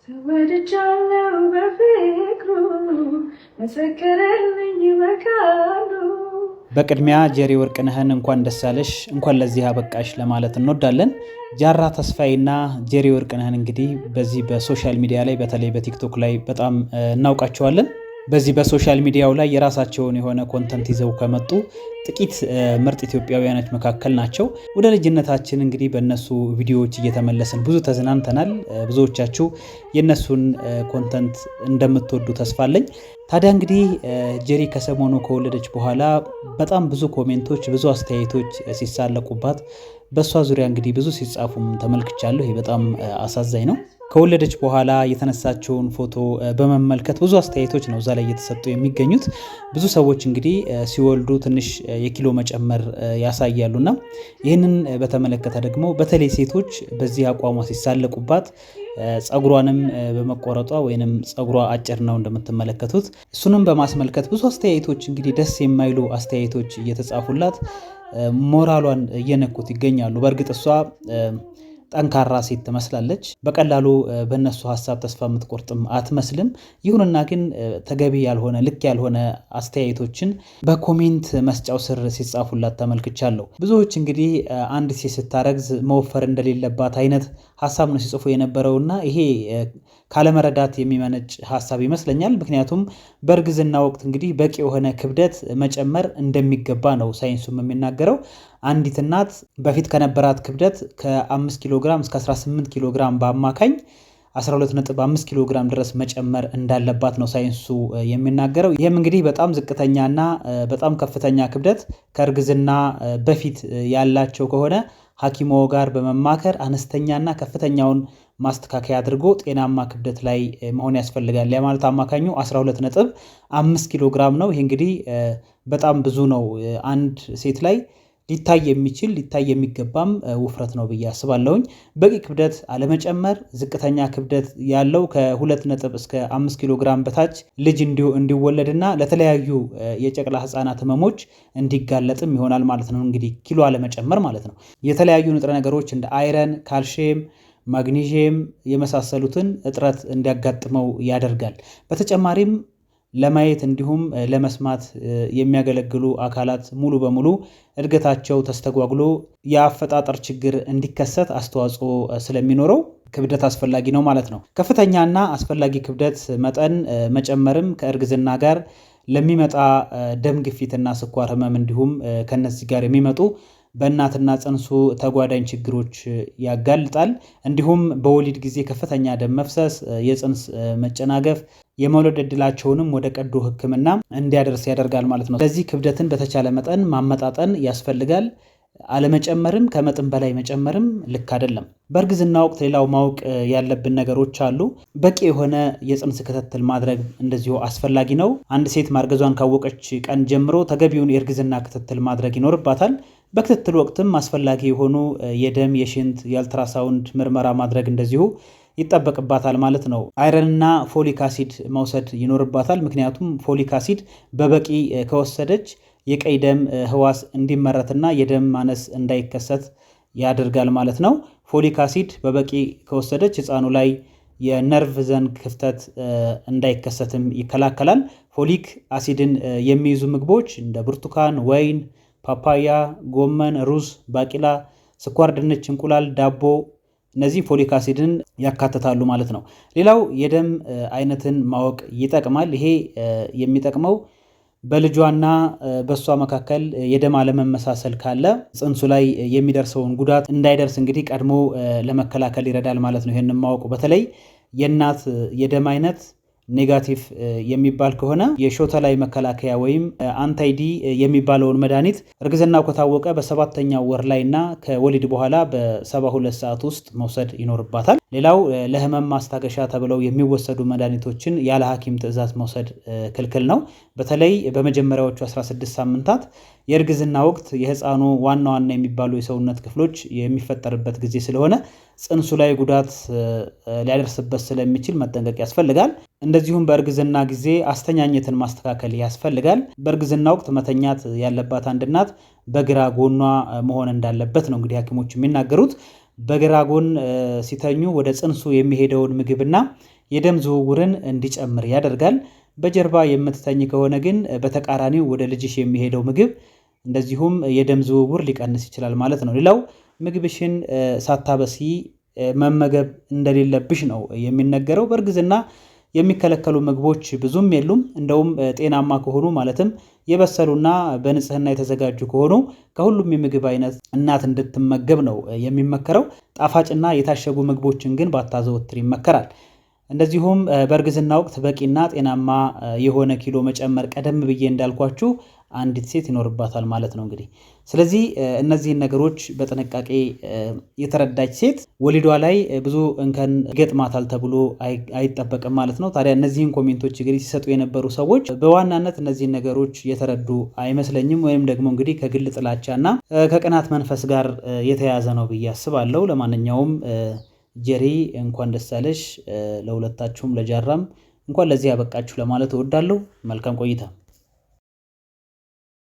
ተወድጃለሁ በፍቅሩ መሰከረልኝ በቃሉ። በቅድሚያ ጄሪ ወርቅነህን እንኳን ደስ አለሽ እንኳን ለዚህ አበቃሽ ለማለት እንወዳለን። ጃራ ተስፋዬና ጄሪ ወርቅነህን እንግዲህ በዚህ በሶሻል ሚዲያ ላይ በተለይ በቲክቶክ ላይ በጣም እናውቃቸዋለን። በዚህ በሶሻል ሚዲያው ላይ የራሳቸውን የሆነ ኮንተንት ይዘው ከመጡ ጥቂት ምርጥ ኢትዮጵያውያኖች መካከል ናቸው። ወደ ልጅነታችን እንግዲህ በእነሱ ቪዲዮዎች እየተመለስን ብዙ ተዝናንተናል። ብዙዎቻችሁ የእነሱን ኮንተንት እንደምትወዱ ተስፋ አለኝ። ታዲያ እንግዲህ ጄሪ ከሰሞኑ ከወለደች በኋላ በጣም ብዙ ኮሜንቶች፣ ብዙ አስተያየቶች ሲሳለቁባት በእሷ ዙሪያ እንግዲህ ብዙ ሲጻፉም ተመልክቻለሁ። ይህ በጣም አሳዛኝ ነው። ከወለደች በኋላ የተነሳቸውን ፎቶ በመመልከት ብዙ አስተያየቶች ነው እዛ ላይ እየተሰጡ የሚገኙት። ብዙ ሰዎች እንግዲህ ሲወልዱ ትንሽ የኪሎ መጨመር ያሳያሉና ይህንን በተመለከተ ደግሞ በተለይ ሴቶች በዚህ አቋሟ ሲሳለቁባት ጸጉሯንም በመቆረጧ ወይንም ጸጉሯ አጭር ነው እንደምትመለከቱት፣ እሱንም በማስመልከት ብዙ አስተያየቶች እንግዲህ ደስ የማይሉ አስተያየቶች እየተጻፉላት ሞራሏን እየነኩት ይገኛሉ። በእርግጥ እሷ ጠንካራ ሴት ትመስላለች። በቀላሉ በእነሱ ሀሳብ ተስፋ የምትቆርጥም አትመስልም። ይሁንና ግን ተገቢ ያልሆነ ልክ ያልሆነ አስተያየቶችን በኮሜንት መስጫው ስር ሲጻፉላት ተመልክቻለሁ። ብዙዎች እንግዲህ አንድ ሴት ስታረግዝ መወፈር እንደሌለባት አይነት ሀሳብ ነው ሲጽፉ የነበረውና ይሄ ካለመረዳት የሚመነጭ ሀሳብ ይመስለኛል። ምክንያቱም በእርግዝና ወቅት እንግዲህ በቂ የሆነ ክብደት መጨመር እንደሚገባ ነው ሳይንሱም የሚናገረው። አንዲት እናት በፊት ከነበራት ክብደት ከ5 ኪሎ ግራም እስከ 18 ኪሎ ግራም በአማካኝ 12.5 ኪሎ ግራም ድረስ መጨመር እንዳለባት ነው ሳይንሱ የሚናገረው። ይህም እንግዲህ በጣም ዝቅተኛና በጣም ከፍተኛ ክብደት ከእርግዝና በፊት ያላቸው ከሆነ ሐኪሞ ጋር በመማከር አነስተኛና ከፍተኛውን ማስተካከያ አድርጎ ጤናማ ክብደት ላይ መሆን ያስፈልጋል። ያ ማለት አማካኙ 12.5 ኪሎ ግራም ነው። ይህ እንግዲህ በጣም ብዙ ነው። አንድ ሴት ላይ ሊታይ የሚችል ሊታይ የሚገባም ውፍረት ነው ብዬ አስባለሁኝ። በቂ ክብደት አለመጨመር፣ ዝቅተኛ ክብደት ያለው ከ2 ነጥብ እስከ 5 ኪሎ ግራም በታች ልጅ እንዲወለድና ለተለያዩ የጨቅላ ህፃናት ህመሞች እንዲጋለጥም ይሆናል ማለት ነው። እንግዲህ ኪሎ አለመጨመር ማለት ነው። የተለያዩ ንጥረ ነገሮች እንደ አይረን፣ ካልሽየም፣ ማግኒዥየም የመሳሰሉትን እጥረት እንዲያጋጥመው ያደርጋል። በተጨማሪም ለማየት እንዲሁም ለመስማት የሚያገለግሉ አካላት ሙሉ በሙሉ እድገታቸው ተስተጓጉሎ የአፈጣጠር ችግር እንዲከሰት አስተዋጽኦ ስለሚኖረው ክብደት አስፈላጊ ነው ማለት ነው። ከፍተኛና አስፈላጊ ክብደት መጠን መጨመርም ከእርግዝና ጋር ለሚመጣ ደም ግፊትና ስኳር ህመም እንዲሁም ከነዚህ ጋር የሚመጡ በእናትና ጽንሱ ተጓዳኝ ችግሮች ያጋልጣል። እንዲሁም በወሊድ ጊዜ ከፍተኛ ደም መፍሰስ፣ የጽንስ መጨናገፍ የመውለድ ዕድላቸውንም ወደ ቀዶ ሕክምና እንዲያደርስ ያደርጋል ማለት ነው። ስለዚህ ክብደትን በተቻለ መጠን ማመጣጠን ያስፈልጋል። አለመጨመርም ከመጠን በላይ መጨመርም ልክ አይደለም። በእርግዝና ወቅት ሌላው ማወቅ ያለብን ነገሮች አሉ። በቂ የሆነ የጽንስ ክትትል ማድረግ እንደዚሁ አስፈላጊ ነው። አንድ ሴት ማርገዟን ካወቀች ቀን ጀምሮ ተገቢውን የእርግዝና ክትትል ማድረግ ይኖርባታል። በክትትል ወቅትም አስፈላጊ የሆኑ የደም፣ የሽንት፣ የአልትራሳውንድ ምርመራ ማድረግ እንደዚሁ ይጠበቅባታል ማለት ነው። አይረንና ፎሊክ አሲድ መውሰድ ይኖርባታል። ምክንያቱም ፎሊክ አሲድ በበቂ ከወሰደች የቀይ ደም ህዋስ እንዲመረትና የደም ማነስ እንዳይከሰት ያደርጋል ማለት ነው። ፎሊክ አሲድ በበቂ ከወሰደች ህፃኑ ላይ የነርቭ ዘንግ ክፍተት እንዳይከሰትም ይከላከላል። ፎሊክ አሲድን የሚይዙ ምግቦች እንደ ብርቱካን፣ ወይን፣ ፓፓያ፣ ጎመን፣ ሩዝ፣ ባቂላ፣ ስኳር ድንች፣ እንቁላል፣ ዳቦ እነዚህ ፎሊክ አሲድን ያካትታሉ ማለት ነው። ሌላው የደም አይነትን ማወቅ ይጠቅማል። ይሄ የሚጠቅመው በልጇና በእሷ መካከል የደም አለመመሳሰል ካለ ጽንሱ ላይ የሚደርሰውን ጉዳት እንዳይደርስ እንግዲህ ቀድሞ ለመከላከል ይረዳል ማለት ነው። ይህንን ማወቁ በተለይ የእናት የደም አይነት ኔጋቲቭ የሚባል ከሆነ የሾተ ላይ መከላከያ ወይም አንታይዲ የሚባለውን መድኃኒት እርግዝናው ከታወቀ በ7ኛው ወር ላይ እና ከወሊድ በኋላ በ72 ሰዓት ውስጥ መውሰድ ይኖርባታል። ሌላው ለህመም ማስታገሻ ተብለው የሚወሰዱ መድኃኒቶችን ያለ ሐኪም ትዕዛዝ መውሰድ ክልክል ነው። በተለይ በመጀመሪያዎቹ 16 ሳምንታት የእርግዝና ወቅት የህፃኑ ዋና ዋና የሚባሉ የሰውነት ክፍሎች የሚፈጠርበት ጊዜ ስለሆነ ጽንሱ ላይ ጉዳት ሊያደርስበት ስለሚችል መጠንቀቅ ያስፈልጋል። እንደዚሁም በእርግዝና ጊዜ አስተኛኘትን ማስተካከል ያስፈልጋል። በእርግዝና ወቅት መተኛት ያለባት አንድ እናት በግራ ጎኗ መሆን እንዳለበት ነው እንግዲህ ሐኪሞች የሚናገሩት። በግራ ጎን ሲተኙ ወደ ጽንሱ የሚሄደውን ምግብና የደም ዝውውርን እንዲጨምር ያደርጋል። በጀርባ የምትተኝ ከሆነ ግን በተቃራኒው ወደ ልጅሽ የሚሄደው ምግብ እንደዚሁም የደም ዝውውር ሊቀንስ ይችላል ማለት ነው። ሌላው ምግብሽን ሳታበሲ መመገብ እንደሌለብሽ ነው የሚነገረው። በእርግዝና የሚከለከሉ ምግቦች ብዙም የሉም። እንደውም ጤናማ ከሆኑ ማለትም የበሰሉና በንጽህና የተዘጋጁ ከሆኑ ከሁሉም የምግብ አይነት እናት እንድትመገብ ነው የሚመከረው። ጣፋጭና የታሸጉ ምግቦችን ግን ባታዘወትር ይመከራል። እንደዚሁም በእርግዝና ወቅት በቂና ጤናማ የሆነ ኪሎ መጨመር ቀደም ብዬ እንዳልኳችሁ አንዲት ሴት ይኖርባታል ማለት ነው እንግዲህ። ስለዚህ እነዚህን ነገሮች በጥንቃቄ የተረዳች ሴት ወሊዷ ላይ ብዙ እንከን ይገጥማታል ተብሎ አይጠበቅም ማለት ነው። ታዲያ እነዚህን ኮሜንቶች እንግዲህ ሲሰጡ የነበሩ ሰዎች በዋናነት እነዚህን ነገሮች የተረዱ አይመስለኝም። ወይም ደግሞ እንግዲህ ከግል ጥላቻና ከቅናት መንፈስ ጋር የተያያዘ ነው ብዬ አስባለሁ። ለማንኛውም ጀሪ እንኳን ደስ አለሽ። ለሁለታችሁም ለጃራም እንኳን ለዚህ ያበቃችሁ ለማለት እወዳለሁ። መልካም ቆይታ